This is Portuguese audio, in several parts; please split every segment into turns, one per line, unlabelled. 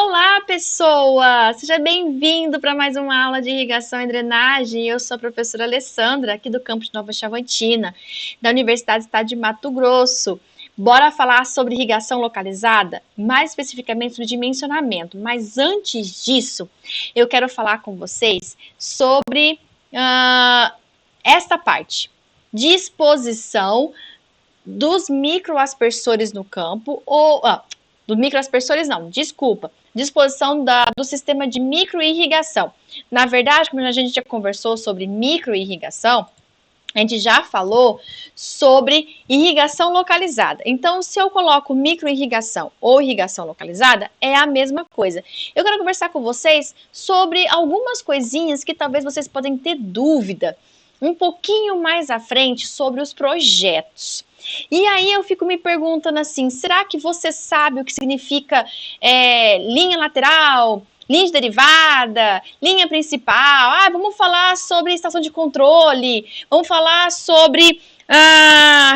Olá, pessoa! Seja bem-vindo para mais uma aula de irrigação e drenagem. Eu sou a professora Alessandra, aqui do campus de Nova Chavantina, da Universidade do Estado de Mato Grosso. Bora falar sobre irrigação localizada, mais especificamente sobre dimensionamento. Mas antes disso, eu quero falar com vocês sobre esta parte. Disposição dos microaspersores no campo, dos microaspersores não, desculpa, disposição do sistema de microirrigação. Na verdade, como a gente já conversou sobre microirrigação, a gente já falou sobre irrigação localizada. Então, se eu coloco microirrigação ou irrigação localizada, é a mesma coisa. Eu quero conversar com vocês sobre algumas coisinhas que talvez vocês podem ter dúvida um pouquinho mais à frente sobre os projetos. E aí eu fico me perguntando assim, será que você sabe o que significa linha lateral, linha de derivada, linha principal? Vamos falar sobre estação de controle, vamos falar sobre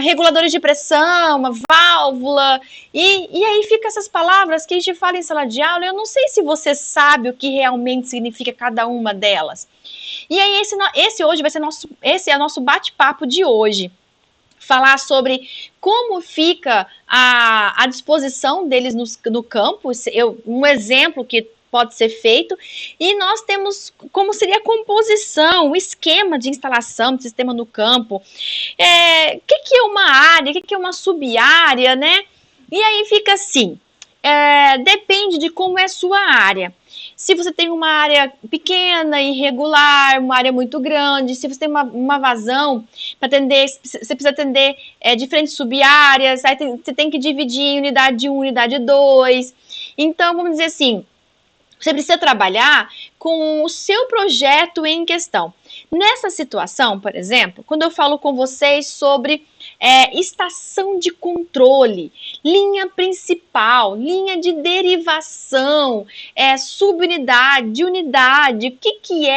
reguladores de pressão, uma válvula, e aí fica essas palavras que a gente fala em sala de aula, eu não sei se você sabe o que realmente significa cada uma delas. E aí esse hoje vai ser esse é o nosso bate-papo de hoje. Falar sobre como fica a disposição deles no campo, um exemplo que pode ser feito, e nós temos como seria a composição, o esquema de instalação do sistema no campo, o que é uma área, o que é uma sub-área, né? E aí fica assim, depende de como é a sua área. Se você tem uma área pequena, irregular, uma área muito grande, se você tem uma vazão para atender, você precisa atender diferentes sub-áreas, aí você tem que dividir em unidade 1, unidade 2. Então, vamos dizer assim, você precisa trabalhar com o seu projeto em questão. Nessa situação, por exemplo, quando eu falo com vocês sobre estação de controle, linha principal, linha de derivação, subunidade, unidade, o que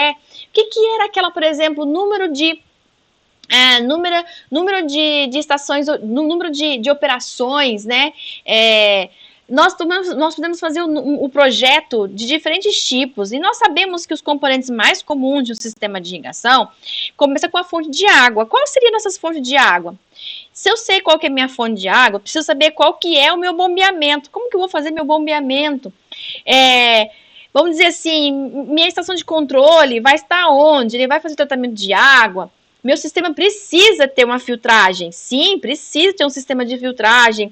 era aquela, por exemplo, número de estações, número de operações, né? Nós podemos fazer o projeto de diferentes tipos e nós sabemos que os componentes mais comuns de um sistema de irrigação começa com a fonte de água. Qual seria nossas fontes de água? Se eu sei qual que é a minha fonte de água, eu preciso saber qual que é o meu bombeamento. Como que eu vou fazer meu bombeamento? Vamos dizer assim, minha estação de controle vai estar onde? Ele vai fazer tratamento de água? Meu sistema precisa ter uma filtragem? Sim, precisa ter um sistema de filtragem.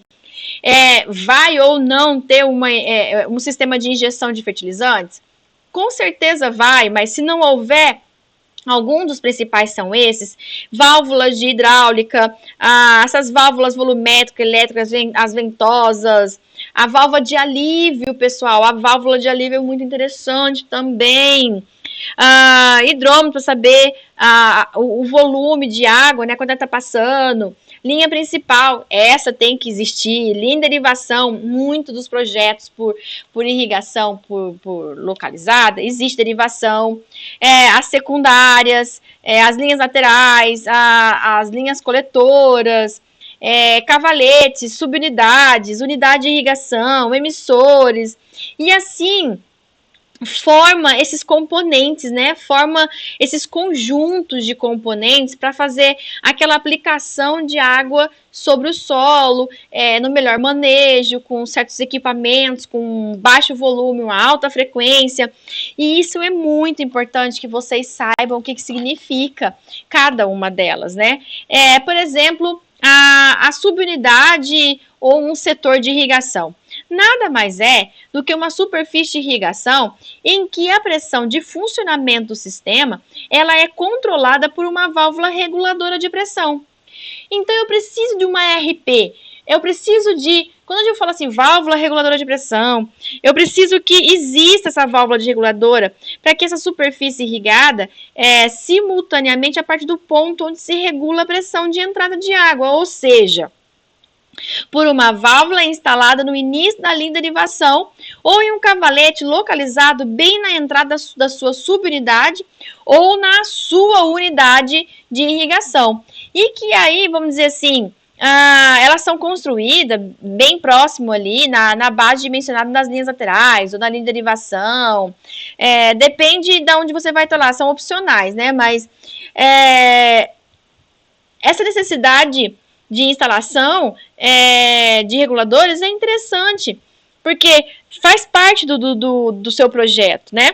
Vai ou não ter um sistema de injeção de fertilizantes? Com certeza vai, mas se não houver, alguns dos principais são esses: válvulas de hidráulica, essas válvulas volumétricas, elétricas, as ventosas, a válvula de alívio, pessoal, a válvula de alívio é muito interessante também. Hidrômetro para saber o volume de água, né, quando ela está passando. Linha principal, essa tem que existir. Linha de derivação, muitos dos projetos por irrigação por localizada, existe derivação. As secundárias, as linhas laterais, as linhas coletoras, cavaletes, subunidades, unidade de irrigação, emissores, e assim forma esses componentes, né? Forma esses conjuntos de componentes para fazer aquela aplicação de água sobre o solo, no melhor manejo, com certos equipamentos, com baixo volume, uma alta frequência. E isso é muito importante que vocês saibam o que significa cada uma delas, né? Por exemplo, a subunidade ou um setor de irrigação. Nada mais do que uma superfície de irrigação em que a pressão de funcionamento do sistema ela é controlada por uma válvula reguladora de pressão. Então, eu preciso de uma RP, quando eu falo assim, válvula reguladora de pressão, eu preciso que exista essa válvula de reguladora para que essa superfície irrigada simultaneamente a partir do ponto onde se regula a pressão de entrada de água, ou seja, por uma válvula instalada no início da linha de derivação ou em um cavalete localizado bem na entrada da sua subunidade ou na sua unidade de irrigação. E que aí, vamos dizer assim, elas são construídas bem próximo ali na base dimensionada das linhas laterais ou na linha de derivação. Depende de onde você vai estar lá, são opcionais, né? Mas essa necessidade de instalação de reguladores é interessante, porque faz parte do seu projeto, né?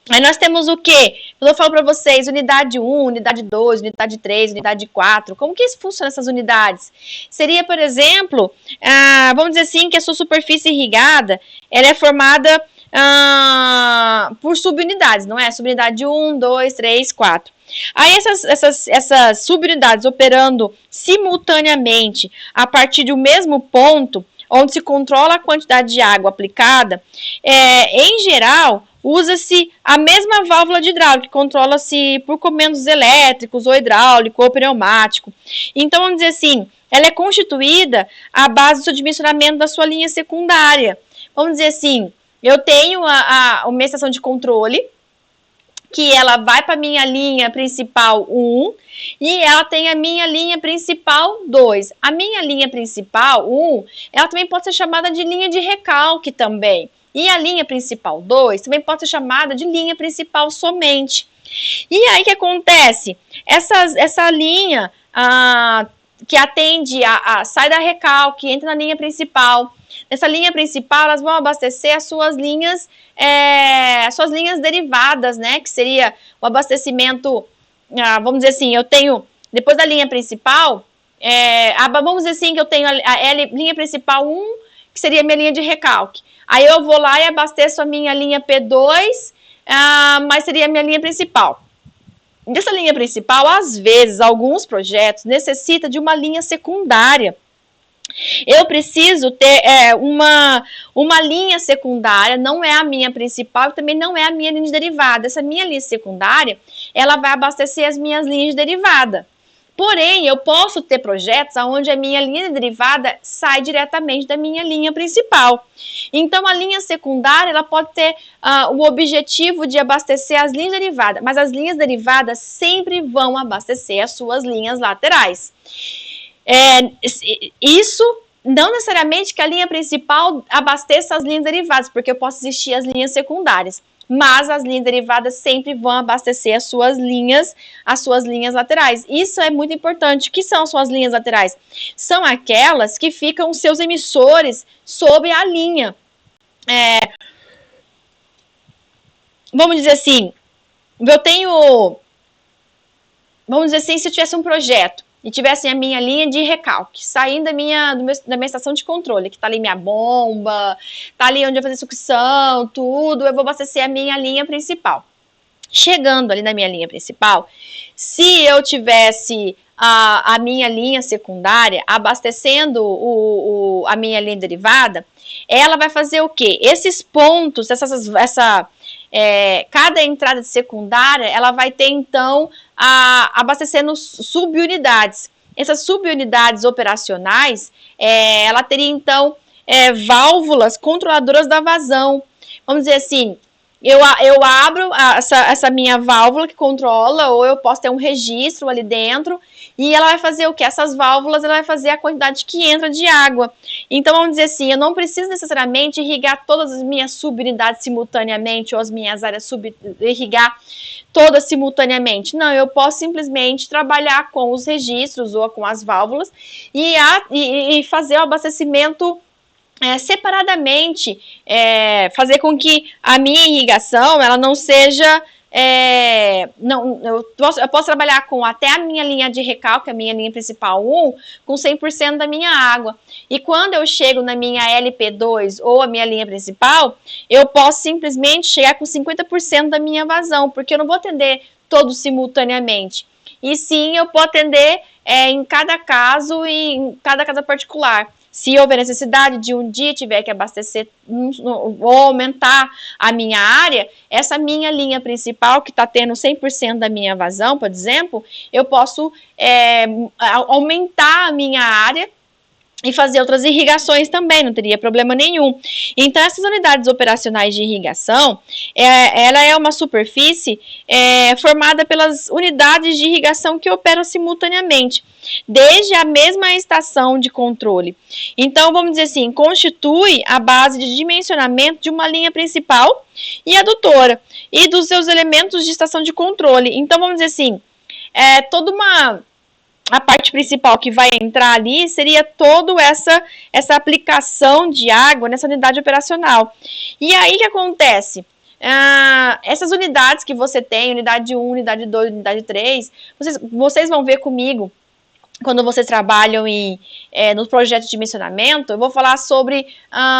Aí nós temos o quê? Quando eu falo para vocês, unidade 1, unidade 2, unidade 3, unidade 4, como que isso funciona essas unidades? Seria, por exemplo, vamos dizer assim, que a sua superfície irrigada, ela é formada por subunidades, não é? Subunidade 1, 2, 3, 4. Aí essas subunidades operando simultaneamente a partir do mesmo ponto, onde se controla a quantidade de água aplicada, em geral, usa-se a mesma válvula de hidráulica, que controla-se por comandos elétricos, ou hidráulico, ou pneumático. Então, vamos dizer assim, ela é constituída à base do seu dimensionamento da sua linha secundária. Vamos dizer assim, eu tenho uma estação de controle, que ela vai para a minha linha principal 1 e ela tem a minha linha principal 2. A minha linha principal 1, ela também pode ser chamada de linha de recalque também. E a linha principal 2 também pode ser chamada de linha principal somente. E aí o que acontece? Essa linha que atende sai da recalque, entra na linha principal. Nessa linha principal, elas vão abastecer as suas linhas derivadas, né? Que seria o abastecimento, vamos dizer assim, eu tenho, depois da linha principal, vamos dizer assim que eu tenho a linha principal 1, que seria a minha linha de recalque. Aí eu vou lá e abasteço a minha linha P2, mas seria a minha linha principal. Dessa linha principal, às vezes, alguns projetos necessitam de uma linha secundária. Eu preciso ter uma linha secundária, não é a minha principal, também não é a minha linha de derivada. Essa minha linha secundária, ela vai abastecer as minhas linhas de derivada. Porém, eu posso ter projetos onde a minha linha de derivada sai diretamente da minha linha principal. Então, a linha secundária, ela pode ter o objetivo de abastecer as linhas derivadas, mas as linhas derivadas sempre vão abastecer as suas linhas laterais. Isso não necessariamente que a linha principal abasteça as linhas derivadas, porque eu posso existir as linhas secundárias, mas as linhas derivadas sempre vão abastecer as suas linhas laterais. Isso é muito importante. O que são as suas linhas laterais? São aquelas que ficam os seus emissores sobre a linha. Vamos dizer assim, vamos dizer assim, se eu tivesse um projeto e tivesse a minha linha de recalque, saindo da minha estação de controle, que está ali minha bomba, está ali onde eu vou fazer sucção, tudo, eu vou abastecer a minha linha principal. Chegando ali na minha linha principal, se eu tivesse a minha linha secundária abastecendo a minha linha derivada, ela vai fazer o quê? Esses pontos, cada entrada de secundária, ela vai ter, então, abastecendo subunidades. Essas subunidades operacionais, ela teria, então, válvulas controladoras da vazão. Vamos dizer assim, eu abro essa minha válvula que controla, ou eu posso ter um registro ali dentro, e ela vai fazer o que? Essas válvulas, ela vai fazer a quantidade que entra de água. Então, vamos dizer assim, eu não preciso necessariamente irrigar todas as minhas subunidades simultaneamente, ou as minhas áreas irrigar todas simultaneamente. Não, eu posso simplesmente trabalhar com os registros ou com as válvulas e fazer o abastecimento separadamente, fazer com que a minha irrigação ela não seja eu posso trabalhar com até a minha linha de recalque, a minha linha principal 1, com 100% da minha água. E quando eu chego na minha LP2 ou a minha linha principal, eu posso simplesmente chegar com 50% da minha vazão, porque eu não vou atender todos simultaneamente. E sim, eu posso atender em cada caso e em cada caso particular. Se houver necessidade de um dia tiver que abastecer ou aumentar a minha área, essa minha linha principal, que está tendo 100% da minha vazão, por exemplo, eu posso aumentar a minha área e fazer outras irrigações também, não teria problema nenhum. Então, essas unidades operacionais de irrigação, ela é uma superfície formada pelas unidades de irrigação que operam simultaneamente. desde a mesma estação de controle. Então, vamos dizer assim, constitui a base de dimensionamento de uma linha principal e adutora, e dos seus elementos de estação de controle. Então, vamos dizer assim, toda a parte principal que vai entrar ali seria toda essa aplicação de água nessa unidade operacional. E aí o que acontece? Essas unidades que você tem, unidade 1, unidade 2, unidade 3, vocês vão ver comigo, quando vocês trabalham no projeto de dimensionamento, eu vou falar sobre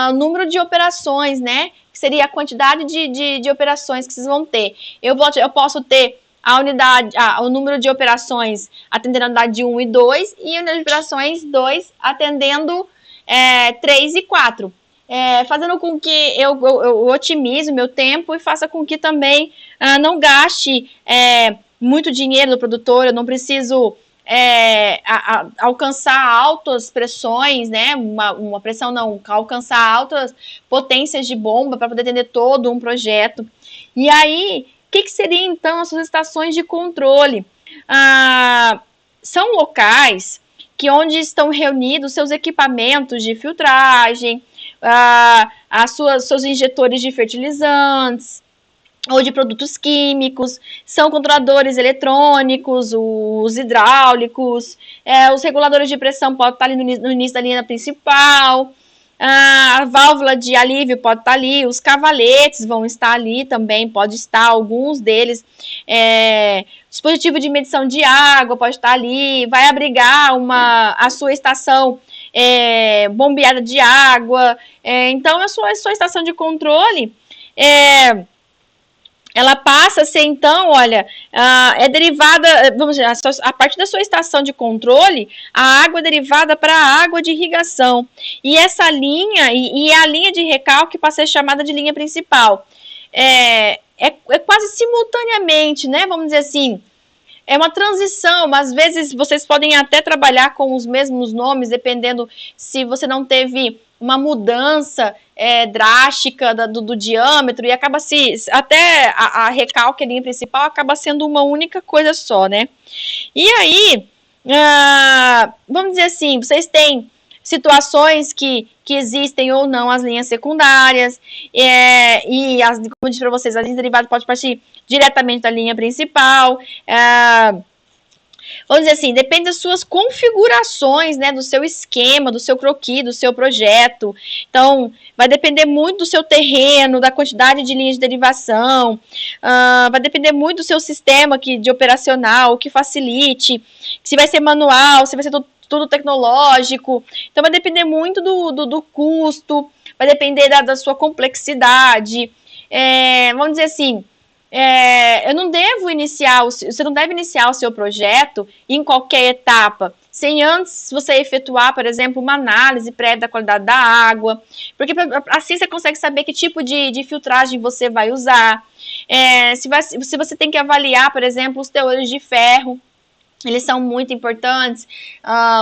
o número de operações, né? Que seria a quantidade de operações que vocês vão ter. Eu posso ter o número de operações atendendo a unidade 1 e 2, e a unidade de operações 2 atendendo 3 e 4. Fazendo com que eu otimize o meu tempo e faça com que também não gaste muito dinheiro do produtor. Eu não preciso alcançar altas pressões, né? Uma pressão não, alcançar altas potências de bomba para poder atender todo um projeto. E aí, o que seriam então as suas estações de controle? São locais onde estão reunidos seus equipamentos de filtragem, seus injetores de fertilizantes ou de produtos químicos, são controladores eletrônicos, os hidráulicos, os reguladores de pressão podem estar ali no início da linha principal, a válvula de alívio pode estar ali, os cavaletes vão estar ali também, pode estar, alguns deles, dispositivo de medição de água pode estar ali, vai abrigar a sua estação bombeada de água. Então a sua estação de controle ela passa a ser, então, olha, derivada, vamos dizer, a partir da sua estação de controle, a água é derivada para a água de irrigação. E essa linha, e a linha de recalque passa a ser chamada de linha principal. Quase simultaneamente, né, vamos dizer assim, é uma transição, mas às vezes vocês podem até trabalhar com os mesmos nomes, dependendo se você não teve uma mudança drástica do diâmetro, e acaba até a recalque, a linha principal, acaba sendo uma única coisa só, né? E aí, vamos dizer assim, vocês têm situações que existem ou não as linhas secundárias, e como eu disse para vocês, a linha derivada pode partir diretamente da linha principal. Vamos dizer assim, depende das suas configurações, né, do seu esquema, do seu croquis, do seu projeto. Então, vai depender muito do seu terreno, da quantidade de linhas de derivação, vai depender muito do seu sistema de operacional, que facilite, se vai ser manual, se vai ser tudo tecnológico. Então, vai depender muito do custo, vai depender da sua complexidade. Vamos dizer assim, você não deve iniciar o seu projeto em qualquer etapa, sem antes você efetuar, por exemplo, uma análise prévia da qualidade da água, porque assim você consegue saber que tipo de filtragem você vai usar, se você tem que avaliar, por exemplo, os teores de ferro. Eles são muito importantes.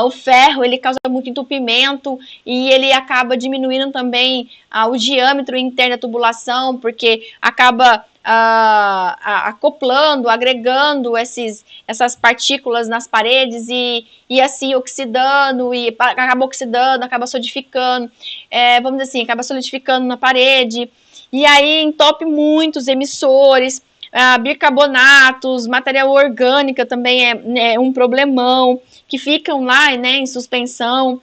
O ferro, ele causa muito entupimento e ele acaba diminuindo também o diâmetro interno da tubulação, porque acaba acoplando, agregando essas partículas nas paredes e assim oxidando, e acaba oxidando, acaba solidificando, vamos dizer assim, acaba solidificando na parede, e aí entope muitos emissores. Bicarbonatos, material orgânica também é um problemão, que ficam lá, né, em suspensão.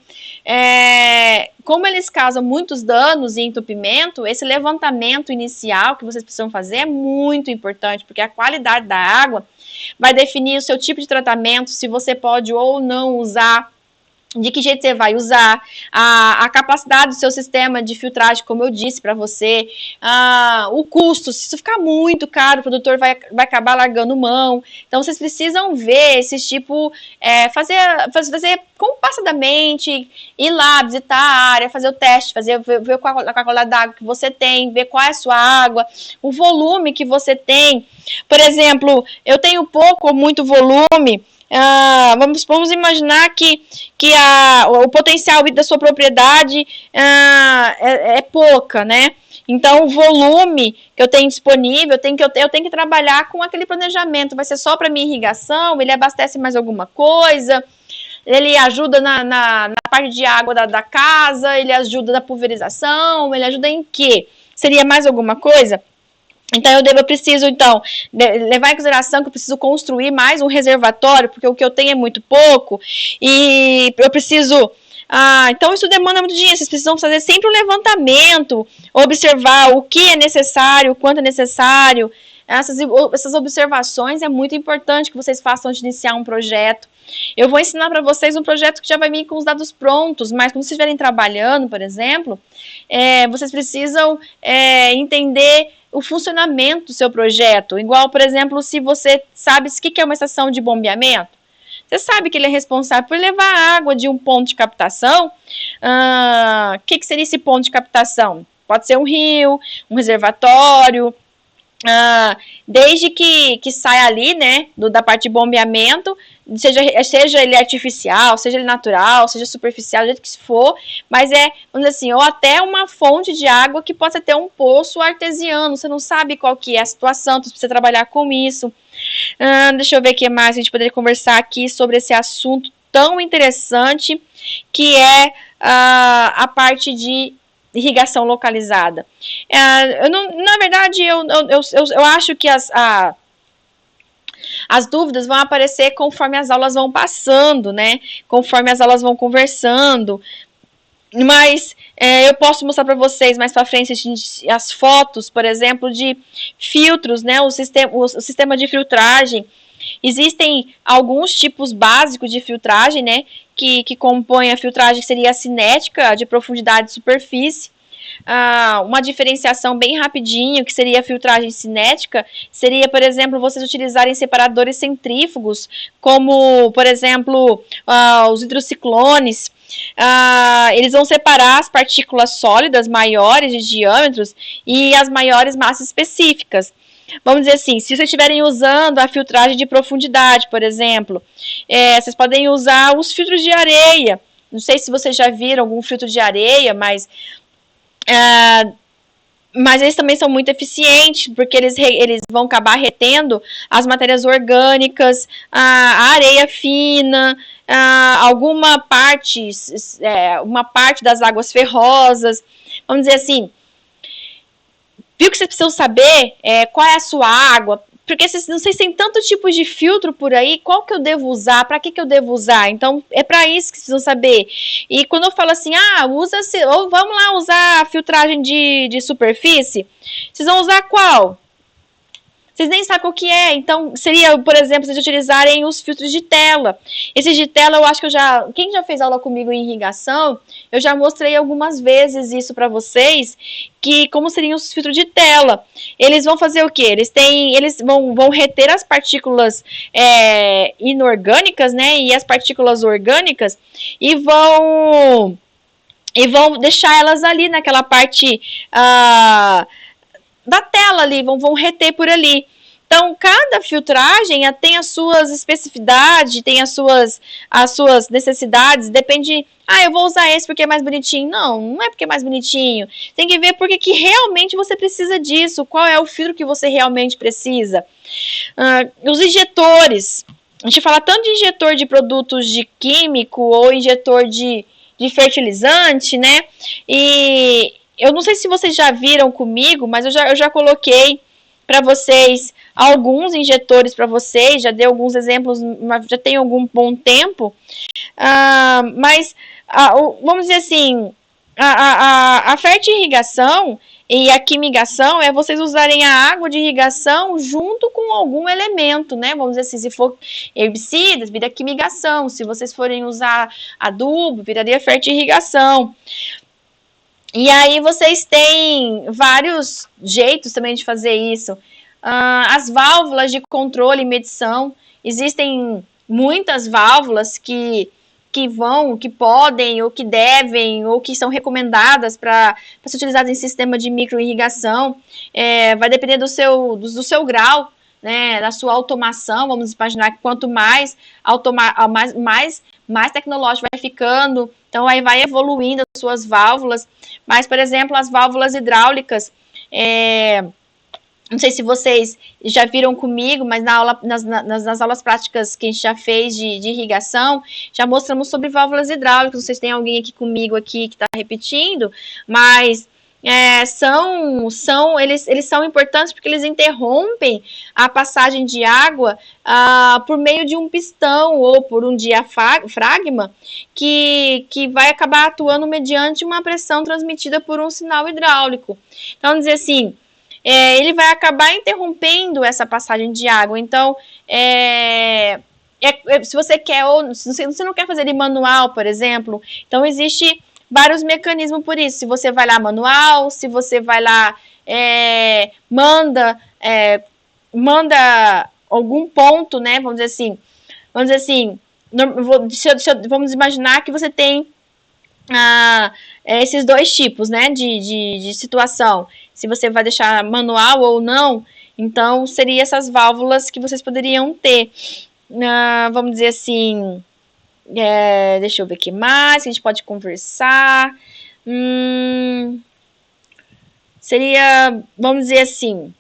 Como eles causam muitos danos e entupimento, esse levantamento inicial que vocês precisam fazer é muito importante, porque a qualidade da água vai definir o seu tipo de tratamento, se você pode ou não usar, de que jeito você vai usar, a capacidade do seu sistema de filtragem, como eu disse para você, o custo, se isso ficar muito caro, o produtor vai acabar largando mão. Então, vocês precisam ver esse tipo, fazer compassadamente, ir lá, visitar a área, fazer o teste, ver qual a qualidade da água que você tem, ver qual é a sua água, o volume que você tem. Por exemplo, eu tenho pouco ou muito volume. Vamos imaginar que o potencial da sua propriedade é pouca, né? Então, o volume que eu tenho disponível, eu tenho que trabalhar com aquele planejamento. Vai ser só para minha irrigação? Ele abastece mais alguma coisa? ele ajuda na parte de água da casa, ele ajuda na pulverização, ele ajuda em quê? Seria mais alguma coisa? Então, eu preciso, então, levar em consideração que eu preciso construir mais um reservatório, porque o que eu tenho é muito pouco, e eu preciso... então isso demanda muito dinheiro, vocês precisam fazer sempre um levantamento, observar o que é necessário, o quanto é necessário. Essas observações é muito importante que vocês façam antes de iniciar um projeto. Eu vou ensinar para vocês um projeto que já vai vir com os dados prontos, mas quando vocês estiverem trabalhando, por exemplo, vocês precisam entender o funcionamento do seu projeto. Igual, por exemplo, se você sabe o que é uma estação de bombeamento, você sabe que ele é responsável por levar água de um ponto de captação. O que seria esse ponto de captação? Pode ser um rio, um reservatório, desde que saia ali, né, da parte de bombeamento, seja ele artificial, seja ele natural, seja superficial, do jeito que for, mas vamos dizer assim, ou até uma fonte de água que possa ter um poço artesiano, você não sabe qual que é a situação, então você precisa trabalhar com isso. Deixa eu ver o que mais a gente poderia conversar aqui sobre esse assunto tão interessante, que é a parte de irrigação localizada. Na verdade, eu acho que as dúvidas vão aparecer conforme as aulas vão passando, né? Conforme as aulas vão conversando. Mas eu posso mostrar para vocês mais para frente as fotos, por exemplo, de filtros, né? O sistema de filtragem. Existem alguns tipos básicos de filtragem, né? Que compõem a filtragem, que seria a cinética, de profundidade de superfície. Uma diferenciação bem rapidinho, que seria a filtragem cinética, seria, por exemplo, vocês utilizarem separadores centrífugos, como, por exemplo, os hidrociclones. Eles vão separar as partículas sólidas maiores de diâmetros e as maiores massas específicas. Vamos dizer assim, se vocês estiverem usando a filtragem de profundidade, por exemplo, vocês podem usar os filtros de areia. Não sei se vocês já viram algum filtro de areia, mas eles também são muito eficientes, porque eles vão acabar retendo as matérias orgânicas, a areia fina, uma parte das águas ferrosas. Vamos dizer assim, viu que vocês precisam saber qual é a sua água, porque não sei se tem tanto tipo de filtro por aí, qual que eu devo usar, para que eu devo usar? Então, é para isso que vocês precisam saber. E quando eu falo assim, vamos lá usar a filtragem de superfície, vocês vão usar qual? Vocês nem sabem qual que é, então seria, por exemplo, vocês utilizarem os filtros de tela. Esses de tela, eu acho que quem já fez aula comigo em irrigação, eu já mostrei algumas vezes isso para vocês, que como seriam os filtros de tela. Eles vão fazer o quê? Eles vão reter as partículas inorgânicas, né, e as partículas orgânicas, e vão deixar elas ali naquela parte da tela ali, vão reter por ali. Então, cada filtragem tem as suas especificidades, tem as suas necessidades, depende, eu vou usar esse porque é mais bonitinho. Não é porque é mais bonitinho. Tem que ver porque que realmente você precisa disso, qual é o filtro que você realmente precisa. Os injetores, a gente fala tanto de injetor de produtos de químico ou injetor de fertilizante, né? E eu não sei se vocês já viram comigo, mas eu já coloquei para vocês alguns injetores para vocês, já dei alguns exemplos, já tem algum bom tempo, mas vamos dizer assim, a fertirrigação e a quimigação é vocês usarem a água de irrigação junto com algum elemento, né? Vamos dizer assim, se for herbicidas, vira quimigação, se vocês forem usar adubo, viraria fertirrigação. E aí vocês têm vários jeitos também de fazer isso. As válvulas de controle e medição, existem muitas válvulas que podem, ou que devem, ou que são recomendadas para ser utilizadas em sistema de microirrigação. Vai depender do seu grau, né, da sua automação. Vamos imaginar que quanto mais tecnológico vai ficando, então aí vai evoluindo as suas válvulas. Mas, por exemplo, as válvulas hidráulicas, Não sei se vocês já viram comigo, mas nas aulas práticas que a gente já fez de irrigação, já mostramos sobre válvulas hidráulicas. Não sei se tem alguém aqui comigo aqui que está repetindo, mas eles são importantes porque eles interrompem a passagem de água por meio de um pistão ou por um diafragma que vai acabar atuando mediante uma pressão transmitida por um sinal hidráulico. Então, vamos dizer assim, ele vai acabar interrompendo essa passagem de água. Então, se você quer, ou se você não quer fazer ele manual, por exemplo, então existe vários mecanismos por isso. Se você vai lá manual, se você vai lá, manda algum ponto, né? Vamos dizer assim, vamos imaginar que você tem esses dois tipos, né, de situação. Se você vai deixar manual ou não, então seriam essas válvulas que vocês poderiam ter. Vamos dizer assim, deixa eu ver o que mais, que a gente pode conversar. Seria, vamos dizer assim,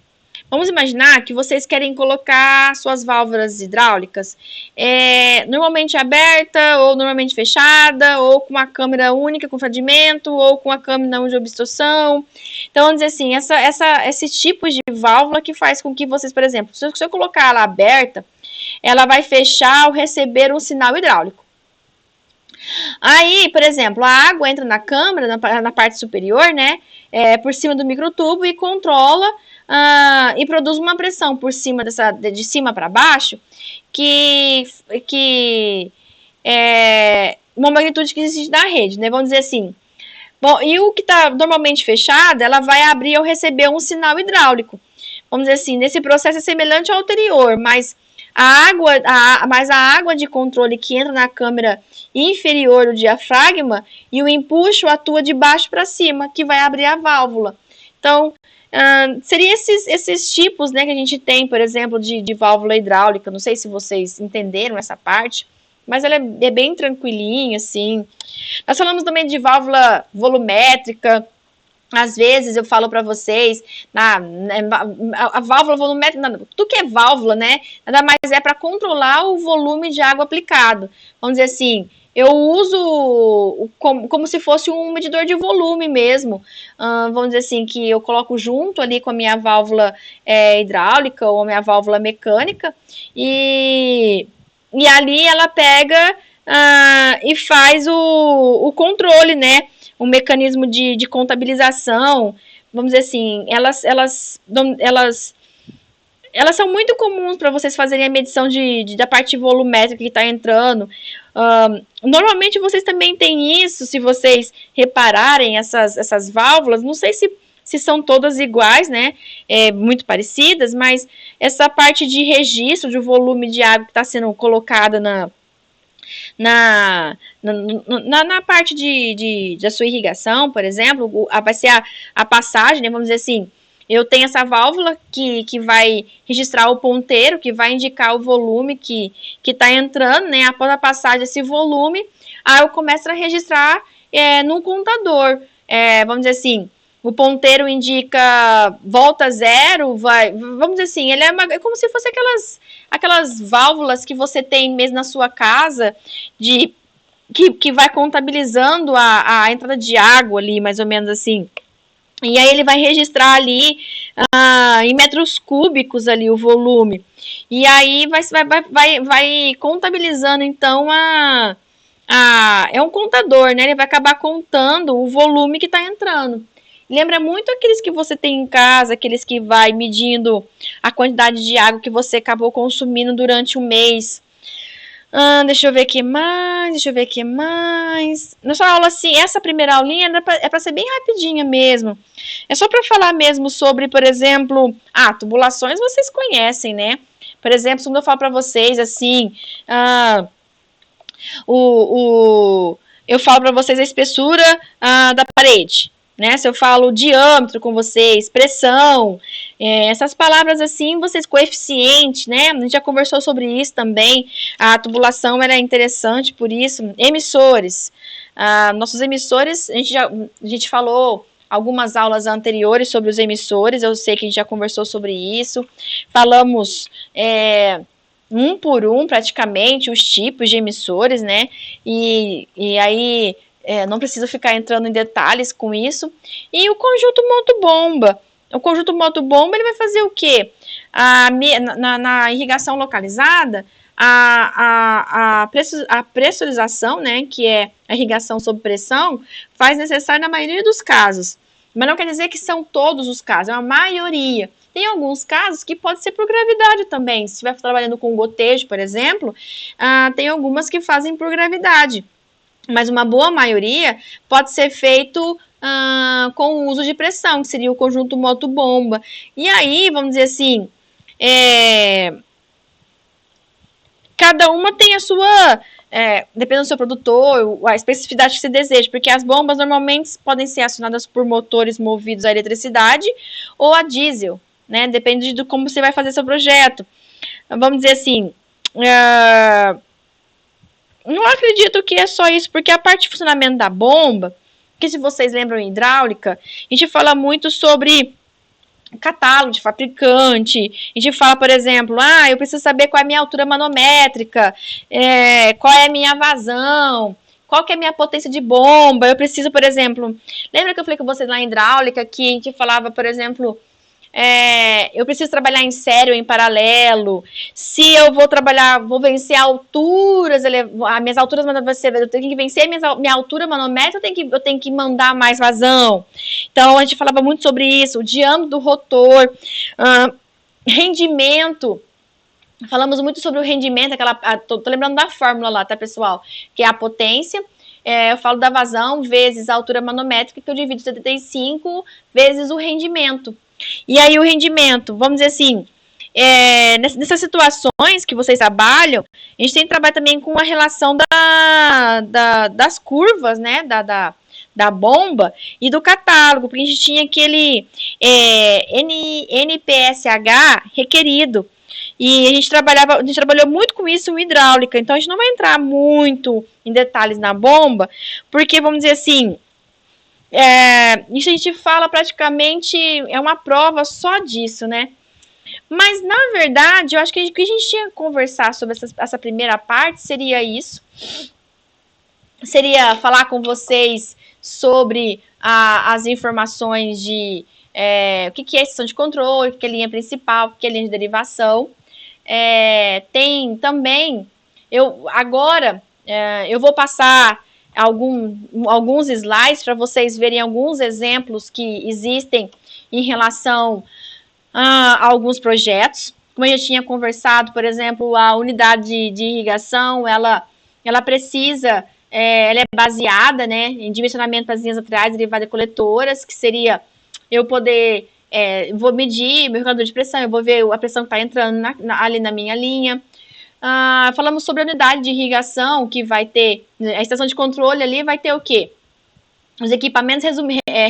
vamos imaginar que vocês querem colocar suas válvulas hidráulicas normalmente aberta, ou normalmente fechada, ou com uma câmara única com fragmento, ou com a câmara de obstrução. Então, vamos dizer assim, esses tipos de válvula que faz com que vocês, por exemplo, se eu colocar ela aberta, ela vai fechar ao receber um sinal hidráulico. Aí, por exemplo, a água entra na câmara, na parte superior, né, por cima do microtubo e controla e produz uma pressão por cima de cima para baixo, que é uma magnitude que existe na rede, né? Vamos dizer assim. Bom, e o que está normalmente fechado, ela vai abrir ao receber um sinal hidráulico. Vamos dizer assim, nesse processo é semelhante ao anterior, mas a água de controle que entra na câmara inferior do diafragma e o empuxo atua de baixo para cima, que vai abrir a válvula. Então, seriam esses tipos, né, que a gente tem, por exemplo, de válvula hidráulica. Não sei se vocês entenderam essa parte, mas ela é bem tranquilinha, assim. Nós falamos também de válvula volumétrica. Às vezes eu falo para vocês, a válvula volumétrica, tudo que é válvula, né, nada mais é para controlar o volume de água aplicado. Vamos dizer assim, eu uso como se fosse um medidor de volume mesmo. Vamos dizer assim, que eu coloco junto ali com a minha válvula hidráulica ou a minha válvula mecânica, e ali ela pega e faz o controle, né? Um mecanismo de contabilização. Vamos dizer assim, elas são muito comuns para vocês fazerem a medição da parte volumétrica que está entrando. Normalmente vocês também têm isso, se vocês repararem essas válvulas, não sei se são todas iguais, né, muito parecidas, mas essa parte de registro de volume de água que está sendo colocada na parte da sua irrigação, por exemplo, vai ser a passagem, né, vamos dizer assim, eu tenho essa válvula que vai registrar o ponteiro, que vai indicar o volume que está entrando, né, após a passagem desse volume, aí eu começo a registrar num contador, vamos dizer assim, o ponteiro indica volta zero, vamos dizer assim, ele é como se fosse aquelas válvulas que você tem mesmo na sua casa, que vai contabilizando a entrada de água ali, mais ou menos assim. E aí ele vai registrar ali em metros cúbicos ali o volume. E aí vai contabilizando, então, é um contador, né? Ele vai acabar contando o volume que está entrando. Lembra muito aqueles que você tem em casa, aqueles que vai medindo a quantidade de água que você acabou consumindo durante um mês. Deixa eu ver o que mais. Nossa aula, assim, essa primeira aulinha é para ser bem rapidinha mesmo. É só para falar mesmo sobre, por exemplo, tubulações vocês conhecem, né? Por exemplo, quando eu falo para vocês, assim, eu falo para vocês a espessura da parede, né? Se eu falo diâmetro com vocês, pressão, essas palavras assim, vocês, coeficiente, né? A gente já conversou sobre isso também. A tubulação era interessante por isso. Emissores. Nossos emissores, a gente falou algumas aulas anteriores sobre os emissores, eu sei que a gente já conversou sobre isso, falamos um por um, praticamente, os tipos de emissores, né, e aí não preciso ficar entrando em detalhes com isso. E o conjunto moto-bomba. O conjunto moto-bomba, ele vai fazer o quê? Na irrigação localizada, a pressurização, né, que é a irrigação sob pressão, faz necessário na maioria dos casos. Mas não quer dizer que são todos os casos, é uma maioria. Tem alguns casos que pode ser por gravidade também. Se estiver trabalhando com gotejo, por exemplo, tem algumas que fazem por gravidade. Mas uma boa maioria pode ser feito com o uso de pressão, que seria o conjunto moto-bomba. E aí, vamos dizer assim, cada uma tem a sua, dependendo do seu produtor, a especificidade que você deseja, porque as bombas normalmente podem ser acionadas por motores movidos a eletricidade ou a diesel, né? Depende de como você vai fazer seu projeto. Vamos dizer assim, não acredito que é só isso, porque a parte de funcionamento da bomba, que se vocês lembram em hidráulica, a gente fala muito sobre catálogo de fabricante, a gente fala, por exemplo, eu preciso saber qual é a minha altura manométrica, qual é a minha vazão, qual que é a minha potência de bomba, eu preciso, por exemplo, lembra que eu falei com vocês lá em hidráulica, que a gente falava, por exemplo, eu preciso trabalhar em série ou em paralelo, se eu vou vencer alturas, as minhas alturas eu tenho que vencer minha altura manométrica, eu tenho que mandar mais vazão. Então a gente falava muito sobre isso, o diâmetro do rotor, rendimento. Falamos muito sobre o rendimento, tô lembrando da fórmula lá, tá, pessoal? Que é a potência. Eu falo da vazão vezes a altura manométrica, que eu divido 75 vezes o rendimento. E aí o rendimento, vamos dizer assim, nessas situações que vocês trabalham, a gente tem que trabalhar também com a relação das curvas, né, da bomba e do catálogo, porque a gente tinha aquele NPSH requerido. E a gente trabalhou muito com isso em hidráulica, então a gente não vai entrar muito em detalhes na bomba, porque, vamos dizer assim, isso a gente fala praticamente, é uma prova só disso, né? Mas, na verdade, eu acho que o que a gente tinha que conversar sobre essa primeira parte seria isso. Seria falar com vocês sobre as informações de o que é estação de controle, o que é linha principal, o que é linha de derivação. Tem também, eu vou passar alguns slides para vocês verem alguns exemplos que existem em relação a alguns projetos. Como eu já tinha conversado, por exemplo, a unidade de irrigação, ela precisa, ela é baseada, né, em dimensionamento das linhas laterais derivadas de coletoras, que seria eu poder, vou medir meu regulador de pressão, eu vou ver a pressão que está entrando ali na minha linha. Falamos sobre a unidade de irrigação, que vai ter, a estação de controle ali vai ter o quê? Os equipamentos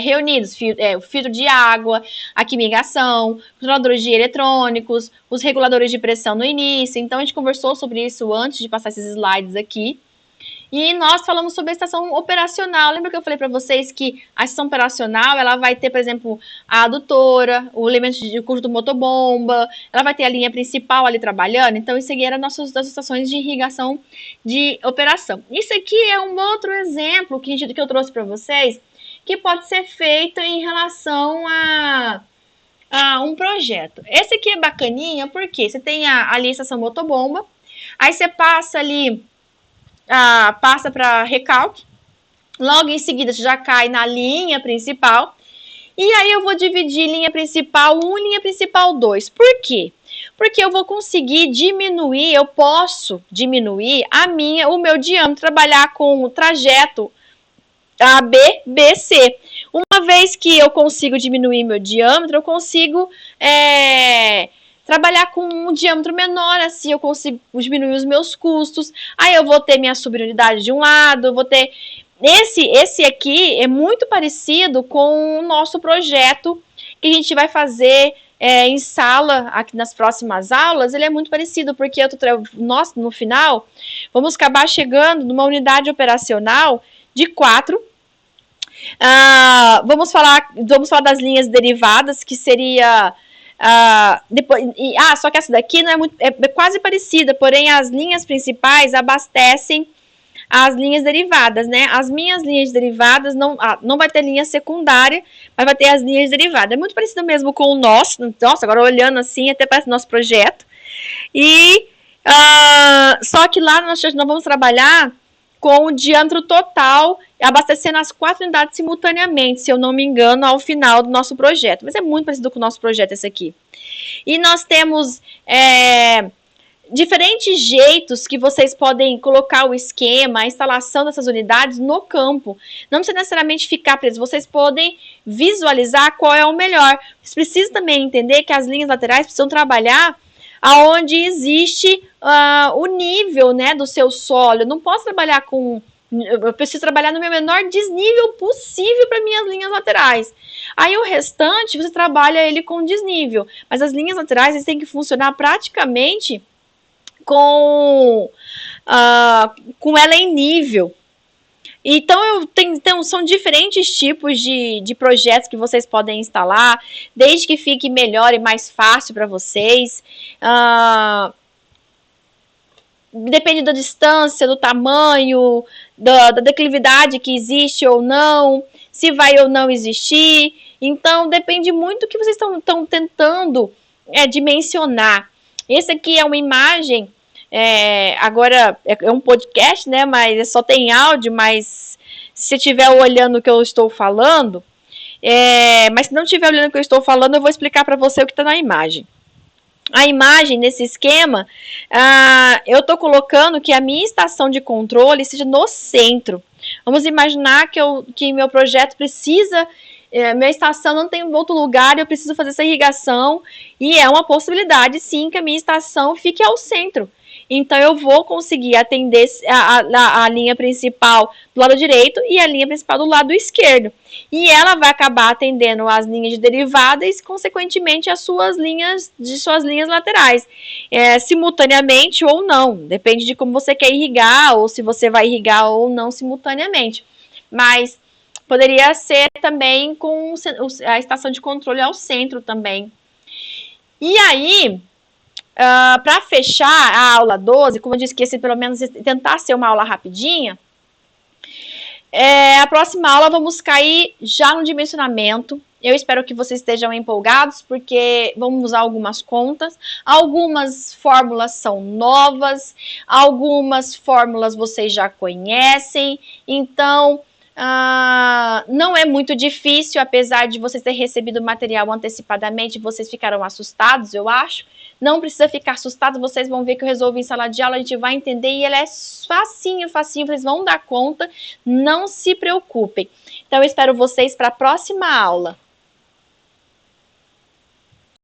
reunidos, o filtro de água, a quimigação, controladores de eletrônicos, os reguladores de pressão no início. Então, a gente conversou sobre isso antes de passar esses slides aqui. E nós falamos sobre a estação operacional. Lembra que eu falei para vocês que a estação operacional, ela vai ter, por exemplo, a adutora, o elemento de curso do motobomba, ela vai ter a linha principal ali trabalhando. Então, isso aqui era das estações de irrigação de operação. Isso aqui é um outro exemplo que eu trouxe para vocês, que pode ser feito em relação a um projeto. Esse aqui é bacaninha, porque você tem ali a estação motobomba, aí você passa ali, passa para recalque, logo em seguida você já cai na linha principal, e aí eu vou dividir linha principal 1 e linha principal 2. Por quê? Porque eu vou conseguir diminuir, eu posso diminuir o meu diâmetro, trabalhar com o trajeto A, B, B, C. Uma vez que eu consigo diminuir meu diâmetro, eu consigo trabalhar com um diâmetro menor, assim eu consigo diminuir os meus custos. Aí eu vou ter minha subunidade de um lado, eu vou ter... Esse aqui é muito parecido com o nosso projeto que a gente vai fazer em sala, aqui nas próximas aulas. Ele é muito parecido, porque nós, no final, vamos acabar chegando numa unidade operacional de 4 Vamos falar das linhas derivadas, que seria só que essa daqui não é quase parecida, porém as linhas principais abastecem as linhas derivadas, né? As minhas linhas derivadas não vai ter linha secundária, mas vai ter as linhas derivadas. É muito parecido mesmo com o nosso. Nossa, agora olhando assim, até parece o nosso projeto. E só que lá nós vamos trabalhar com o diâmetro total, abastecendo as 4 unidades simultaneamente, se eu não me engano, ao final do nosso projeto. Mas é muito parecido com o nosso projeto esse aqui. E nós temos diferentes jeitos que vocês podem colocar o esquema, a instalação dessas unidades no campo. Não precisa necessariamente ficar preso, vocês podem visualizar qual é o melhor. Vocês precisam também entender que as linhas laterais precisam trabalhar aonde existe o nível, né, do seu solo. Eu não posso trabalhar eu preciso trabalhar no meu menor desnível possível para minhas linhas laterais. Aí o restante, você trabalha ele com desnível. Mas as linhas laterais, eles têm que funcionar praticamente com ela em nível. Então, são diferentes tipos de projetos que vocês podem instalar, desde que fique melhor e mais fácil para vocês. Depende da distância, do tamanho, da declividade que existe ou não, se vai ou não existir. Então, depende muito do que vocês estão tentando dimensionar. Esse aqui é uma imagem. Agora é um podcast, né? Mas só tem áudio, mas se você estiver olhando o que eu estou falando, mas se não estiver olhando o que eu estou falando, eu vou explicar para você o que está na imagem. A imagem nesse esquema, eu estou colocando que a minha estação de controle seja no centro. Vamos imaginar que meu projeto precisa, minha estação não tem outro lugar, eu preciso fazer essa irrigação, e é uma possibilidade, sim, que a minha estação fique ao centro. Então, eu vou conseguir atender a linha principal do lado direito e a linha principal do lado esquerdo. E ela vai acabar atendendo as linhas de derivada e, consequentemente, as suas linhas laterais. Simultaneamente ou não. Depende de como você quer irrigar, ou se você vai irrigar ou não simultaneamente. Mas poderia ser também com a estação de controle ao centro também. E aí, para fechar a aula 12, como eu disse que esse pelo menos tentar ser uma aula rapidinha, a próxima aula vamos cair já no dimensionamento. Eu espero que vocês estejam empolgados, porque vamos usar algumas contas. Algumas fórmulas são novas, algumas fórmulas vocês já conhecem, então não é muito difícil, apesar de vocês terem recebido o material antecipadamente, vocês ficaram assustados, eu acho. Não precisa ficar assustado, vocês vão ver que eu resolvi em sala de aula, a gente vai entender e ela é facinho, vocês vão dar conta, não se preocupem. Então eu espero vocês para a próxima aula.